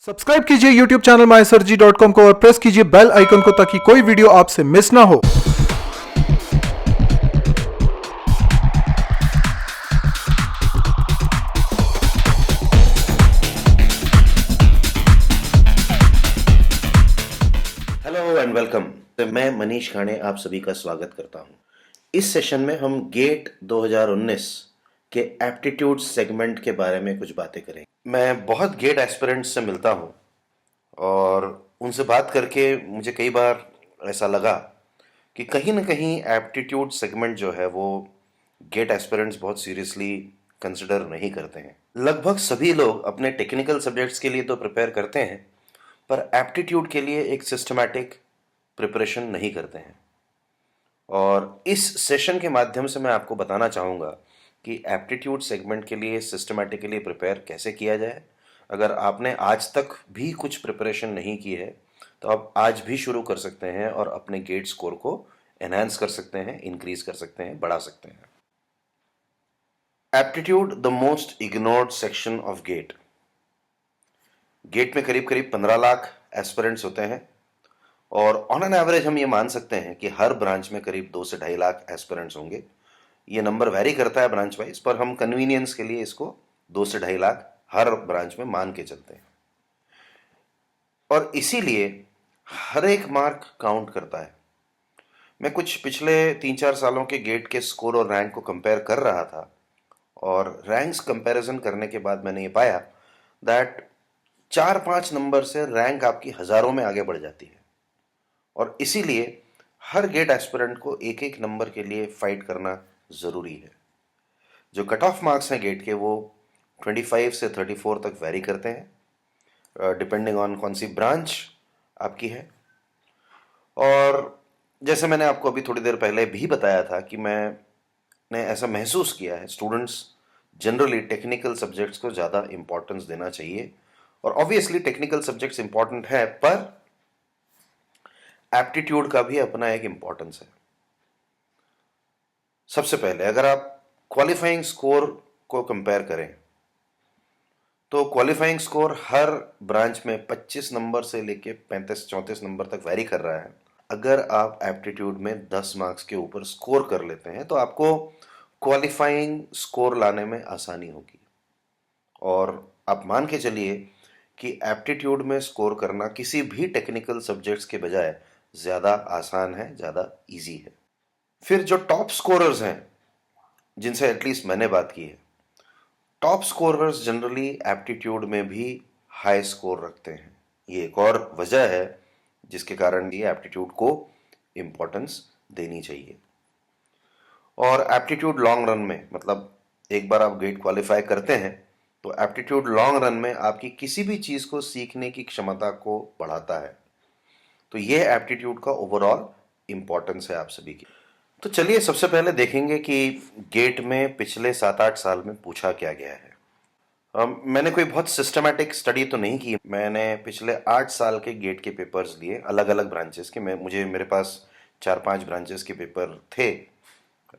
Subscribe कीजिए YouTube channel mysurgery.com को और प्रेस कीजिए बेल आइकन को ताकि कोई वीडियो आपसे मिस ना हो। Hello and welcome. मैं मनीष खाने आप सभी का स्वागत करता हूं। इस सेशन में हम गेट 2019 के एप्टीट्यूड सेगमेंट के बारे में कुछ बातें करेंगे। मैं बहुत गेट एस्पिरेंट्स से मिलता हूं और उनसे बात करके मुझे कई बार ऐसा लगा कि कहीं ना कहीं एप्टीट्यूड सेगमेंट जो है वो गेट एस्पिरेंट्स बहुत सीरियसली कंसिडर नहीं करते हैं। लगभग सभी लोग अपने टेक्निकल सब्जेक्ट्स के लिए तो प्रिपेयर करते हैं, पर एप्टीट्यूड के लिए एक सिस्टमैटिक प्रिपरेशन नहीं करते हैं। और इस सेशन के माध्यम से मैं आपको बताना चाहूँगा कि एप्टीट्यूड सेगमेंट के लिए सिस्टमैटिकली प्रिपेयर कैसे किया जाए। अगर आपने आज तक भी कुछ प्रिपरेशन नहीं की है तो आप आज भी शुरू कर सकते हैं और अपने गेट स्कोर को एनहांस कर सकते हैं, इंक्रीज कर सकते हैं, बढ़ा सकते हैं। Aptitude the most ignored section of GATE. GATE में करीब करीब 15 लाख एस्पिरेंट्स होते हैं और ऑन एन एवरेज हम ये मान सकते हैं कि हर ब्रांच में करीब 2 से 2.5 लाख एस्पिरेंट्स होंगे। ये नंबर वेरी करता है ब्रांच वाइज, पर हम कन्वीनियंस के लिए इसको 2 से 2.5 लाख हर ब्रांच में मान के चलते हैं। और इसीलिए हर एक मार्क काउंट करता है। मैं कुछ पिछले 3-4 सालों के गेट के स्कोर और रैंक को कंपेयर कर रहा था और रैंक्स कंपैरिजन करने के बाद मैंने ये पाया दैट 4-5 नंबर से रैंक आपकी हजारों में आगे बढ़ जाती है। और इसीलिए हर गेट एस्पिरेंट को एक एक नंबर के लिए फाइट करना जरूरी है। जो कट ऑफ मार्क्स हैं गेट के वो 25 से 34 तक वेरी करते हैं डिपेंडिंग ऑन कौन सी ब्रांच आपकी है। और जैसे मैंने आपको अभी थोड़ी देर पहले भी बताया था कि मैंने ऐसा महसूस किया है स्टूडेंट्स जनरली टेक्निकल सब्जेक्ट्स को ज़्यादा इंपॉर्टेंस देना चाहिए। और ऑब्वियसली टेक्निकल सब्जेक्ट्स इंपॉर्टेंट है, पर एप्टीट्यूड का भी अपना एक इंपॉर्टेंस है। सबसे पहले अगर आप क्वालिफाइंग स्कोर को कंपेयर करें तो क्वालिफाइंग स्कोर हर ब्रांच में 25 नंबर से लेके 35-34 नंबर तक वेरी कर रहा है। अगर आप एप्टीट्यूड में 10 मार्क्स के ऊपर स्कोर कर लेते हैं तो आपको क्वालिफाइंग स्कोर लाने में आसानी होगी। और आप मान के चलिए कि एप्टीट्यूड में स्कोर करना किसी भी टेक्निकल सब्जेक्ट्स के बजाय ज़्यादा आसान है, ज़्यादा इजी है। फिर जो टॉप स्कोरर्स हैं जिनसे एटलीस्ट मैंने बात की है, टॉप स्कोरर्स जनरली एप्टीट्यूड में भी हाई स्कोर रखते हैं। ये एक और वजह है जिसके कारण ये एप्टीट्यूड को इम्पोर्टेंस देनी चाहिए। और एप्टीट्यूड लॉन्ग रन में, मतलब एक बार आप गेट क्वालिफाई करते हैं तो एप्टीट्यूड लॉन्ग रन में आपकी किसी भी चीज़ को सीखने की क्षमता को बढ़ाता है। तो ये एप्टीट्यूड का ओवरऑल इम्पोर्टेंस है आप सभी की। तो चलिए सबसे पहले देखेंगे कि गेट में पिछले 7-8 साल में पूछा क्या गया है। मैंने कोई बहुत सिस्टमैटिक स्टडी तो नहीं की। मैंने पिछले 8 साल के गेट के पेपर्स लिए अलग अलग ब्रांचेस के। मेरे पास 4-5 ब्रांचेस के पेपर थे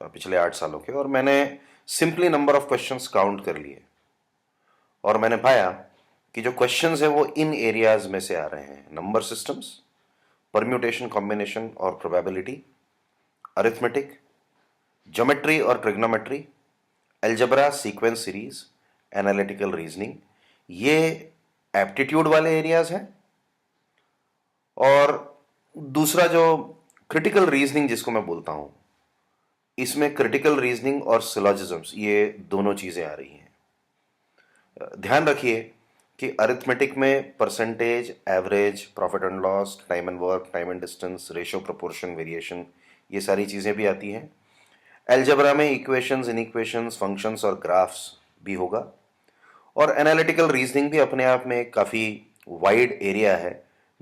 पिछले 8 सालों के, और मैंने simply number of questions count कर लिए और मैंने पाया कि जो क्वेश्चंस है वो इन एरियाज में से आ रहे हैं: नंबर सिस्टम्स, परम्यूटेशन कॉम्बिनेशन और प्रोबेबिलिटी, अरिथमेटिक, ज्योमेट्री और trigonometry, algebra, sequence series, analytical reasoning. ये एप्टीट्यूड वाले एरियाज हैं। और दूसरा जो क्रिटिकल रीजनिंग जिसको मैं बोलता हूं, इसमें क्रिटिकल रीजनिंग और सिलोजिज्म्स, ये दोनों चीजें आ रही हैं। ध्यान रखिए कि अरिथमेटिक में percentage, average, profit and loss, time and work, time and distance, ratio, proportion, variation, ये सारी चीजें भी आती हैं। अलजेब्रा में इक्वेशंस, इनइक्वेशंस, फंक्शंस और ग्राफ्स भी होगा। और एनालिटिकल रीजनिंग भी अपने आप में काफ़ी वाइड एरिया है।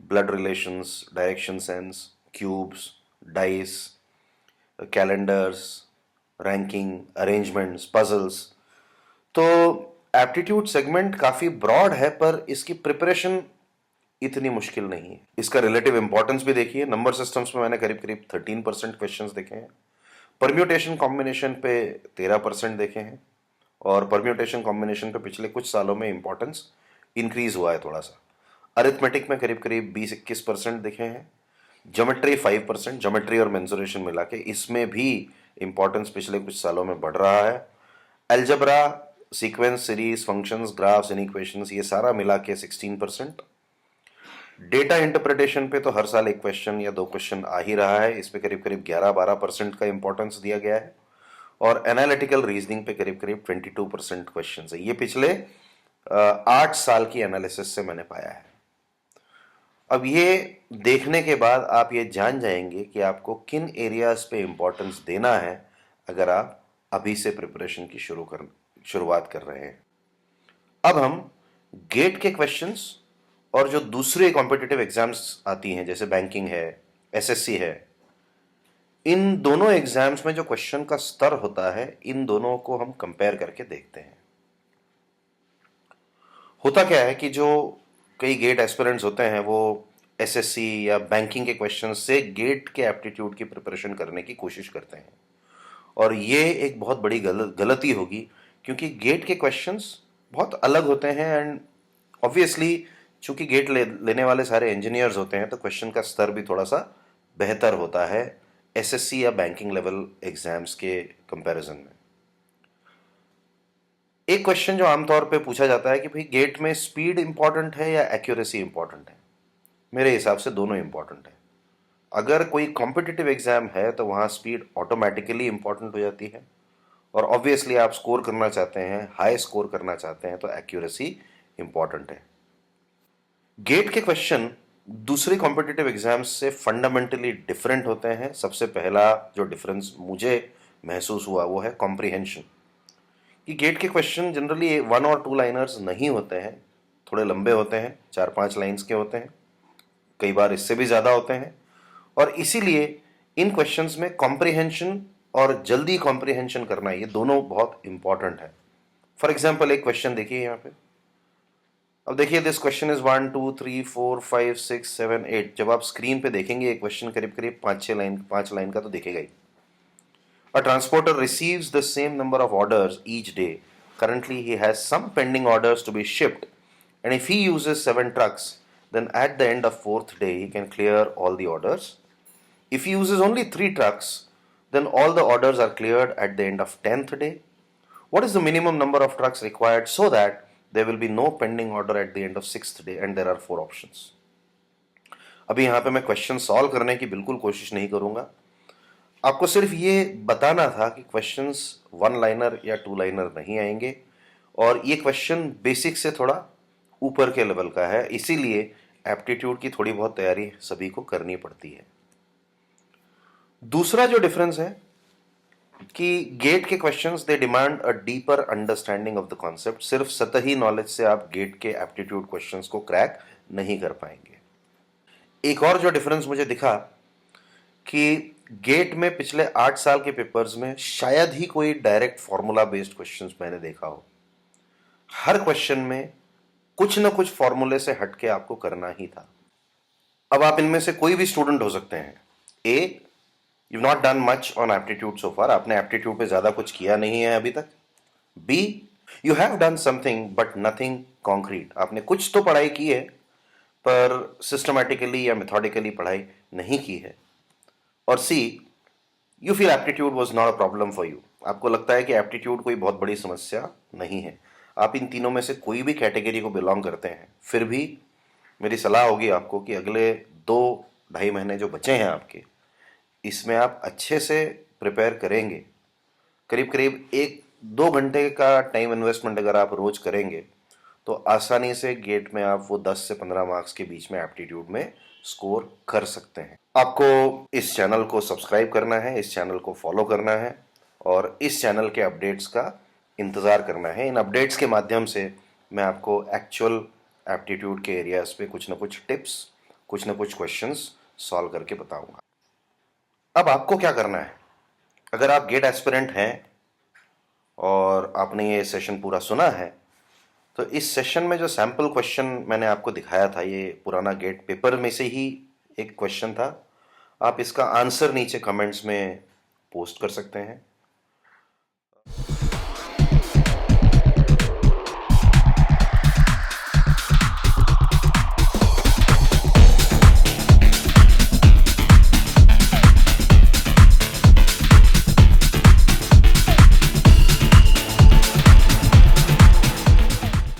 Blood relations, direction sense, cubes, dice, calendars, ranking, arrangements, puzzles. तो एप्टीट्यूड सेगमेंट काफ़ी ब्रॉड है, पर इसकी प्रिपरेशन इतनी मुश्किल नहीं है। इसका रिलेटिव इंपॉर्टेंस भी देखिए। नंबर सिस्टम्स में मैंने करीब करीब 13% क्वेश्चंस देखे हैं। परम्यूटेशन कॉम्बिनेशन पे 13% देखे हैं। और परम्यूटेशन कॉम्बिनेशन पे पिछले कुछ सालों में इंपॉर्टेंस इंक्रीज हुआ है थोड़ा सा। अरिथमेटिक में करीब करीब 20-21% दिखे हैं। ज्योमेट्री 5%, ज्योमेट्री और मेंसुरेशन मिला के इसमें भी इंपॉर्टेंस पिछले कुछ सालों में बढ़ रहा है। Algebra, sequence, series, functions, graphs, inequalities, ये सारा मिला के 16%। डेटा इंटरप्रिटेशन पे तो हर साल एक क्वेश्चन या 2 क्वेश्चन आ ही रहा है, इस पे करीब करीब 11-12% का इंपॉर्टेंस दिया गया है। और एनालिटिकल रीजनिंग पे करीब करीब 22% क्वेश्चन है। ये पिछले 8 साल की एनालिसिस से मैंने पाया है। अब ये देखने के बाद आप ये जान जाएंगे कि आपको किन एरियाज पे इंपॉर्टेंस देना है अगर आप अभी से प्रिपरेशन की शुरुआत कर रहे हैं। अब हम गेट के क्वेश्चंस और जो दूसरे कॉम्पिटिटिव एग्जाम्स आती हैं जैसे बैंकिंग है, एसएससी है, इन दोनों एग्जाम्स में जो क्वेश्चन का स्तर होता है, इन दोनों को हम कंपेयर करके देखते हैं। होता क्या है कि जो कई गेट एस्पिरेंट्स होते हैं वो एसएससी या बैंकिंग के क्वेश्चन से गेट के एप्टीट्यूड की प्रिपरेशन करने की कोशिश करते हैं, और ये एक बहुत बड़ी गलती होगी, क्योंकि गेट के क्वेश्चंस बहुत अलग होते हैं। एंड ऑब्वियसली चूंकि गेट लेने वाले सारे इंजीनियर्स होते हैं तो क्वेश्चन का स्तर भी थोड़ा सा बेहतर होता है एसएससी या बैंकिंग लेवल एग्जाम्स के कंपैरिजन में। एक क्वेश्चन जो आमतौर पे पूछा जाता है कि भाई गेट में स्पीड इंपॉर्टेंट है या एक्यूरेसी इंपॉर्टेंट है। मेरे हिसाब से दोनों इंपॉर्टेंट है। अगर कोई कॉम्पिटिटिव एग्जाम है तो वहाँ स्पीड ऑटोमेटिकली इंपॉर्टेंट हो जाती है, और ऑब्वियसली आप स्कोर करना चाहते हैं, हाई स्कोर करना चाहते हैं, तो एक्यूरेसी इंपॉर्टेंट है। गेट के क्वेश्चन दूसरे कॉम्पिटिटिव एग्जाम्स से फंडामेंटली डिफरेंट होते हैं। सबसे पहला जो डिफरेंस मुझे महसूस हुआ वो है कॉम्प्रिहेंशन। कि गेट के क्वेश्चन जनरली 1 और 2 लाइनर्स नहीं होते हैं, थोड़े लंबे होते हैं, 4-5 लाइन्स के होते हैं, कई बार इससे भी ज़्यादा होते हैं, और इसीलिए इन क्वेश्चंस में कॉम्प्रिहेंशन और जल्दी कॉम्प्रिहेंशन करना, ये दोनों बहुत इंपॉर्टेंट है। फॉर एग्जाम्पल एक क्वेश्चन देखिए यहाँ पे। अब देखिए दिस क्वेश्चन इज 1 2 3 4 5 6 7 8। जब आप स्क्रीन पे देखेंगे ये क्वेश्चन करीब करीब 5 लाइन का तो दिखेगा ही। A transporter receives the same number of orders each day. Currently, he has some pending orders to be shipped, and if he uses 7 trucks, then at the end of 4th day, he can clear all the orders. If he uses only 3 trucks, then all the orders are cleared at the end of 10th day. What is the minimum number of trucks required so that there will be no pending order at the end of 6th day? And there are 4 options. अभी यहाँ पे मैं question solve करने की बिल्कुल कोशिश नहीं करूँगा। आपको सिर्फ ये बताना था कि क्वेश्चंस 1 लाइनर या 2 लाइनर नहीं आएंगे, और ये क्वेश्चन बेसिक से थोड़ा ऊपर के लेवल का है, इसीलिए एप्टीट्यूड की थोड़ी बहुत तैयारी सभी को करनी पड़ती है। दूसरा जो डिफरेंस है कि गेट के questions they demand a deeper understanding of the concept. सिर्फ सतही नॉलेज से आप गेट के एप्टीट्यूड क्वेश्चंस को क्रैक नहीं कर पाएंगे। एक और जो डिफरेंस मुझे दिखा कि गेट में पिछले 8 साल के पेपर्स में शायद ही कोई डायरेक्ट फॉर्मूला बेस्ड क्वेश्चंस मैंने देखा हो। हर क्वेश्चन में कुछ ना कुछ फॉर्मूले से हटके आपको करना ही था। अब आप इनमें से कोई भी स्टूडेंट हो सकते हैं। A, you not done much on aptitude so far, आपने एप्टीट्यूड पे ज्यादा कुछ किया नहीं है अभी तक। बी, you have done something but nothing concrete, आपने कुछ तो पढ़ाई की है पर सिस्टमैटिकली या मेथोडिकली पढ़ाई नहीं की है। और C, you feel aptitude was not a problem for you, आपको लगता है कि एप्टीट्यूड कोई बहुत बड़ी समस्या नहीं है। आप इन तीनों में से कोई भी कैटेगरी को बिलोंग करते हैं, फिर भी मेरी सलाह होगी आपको कि अगले 2-2.5 महीने जो बचे हैं आपके, इसमें आप अच्छे से प्रिपेयर करेंगे। करीब करीब 1-2 घंटे का टाइम इन्वेस्टमेंट अगर आप रोज करेंगे तो आसानी से गेट में आप वो 10 से 15 मार्क्स के बीच में एप्टीट्यूड में स्कोर कर सकते हैं। आपको इस चैनल को सब्सक्राइब करना है, इस चैनल को फॉलो करना है, और इस चैनल के अपडेट्स का इंतज़ार करना है। इन अपडेट्स के माध्यम से मैं आपको एक्चुअल एप्टीट्यूड के एरियाज पे कुछ ना कुछ टिप्स, कुछ ना कुछ क्वेश्चंस सॉल्व करके बताऊंगा। अब आपको क्या करना है, अगर आप गेट एस्पिरेंट हैं और आपने ये सेशन पूरा सुना है, तो इस सेशन में जो सैम्पल क्वेश्चन मैंने आपको दिखाया था, ये पुराना गेट पेपर में से ही एक क्वेश्चन था। आप इसका आंसर नीचे कमेंट्स में पोस्ट कर सकते हैं।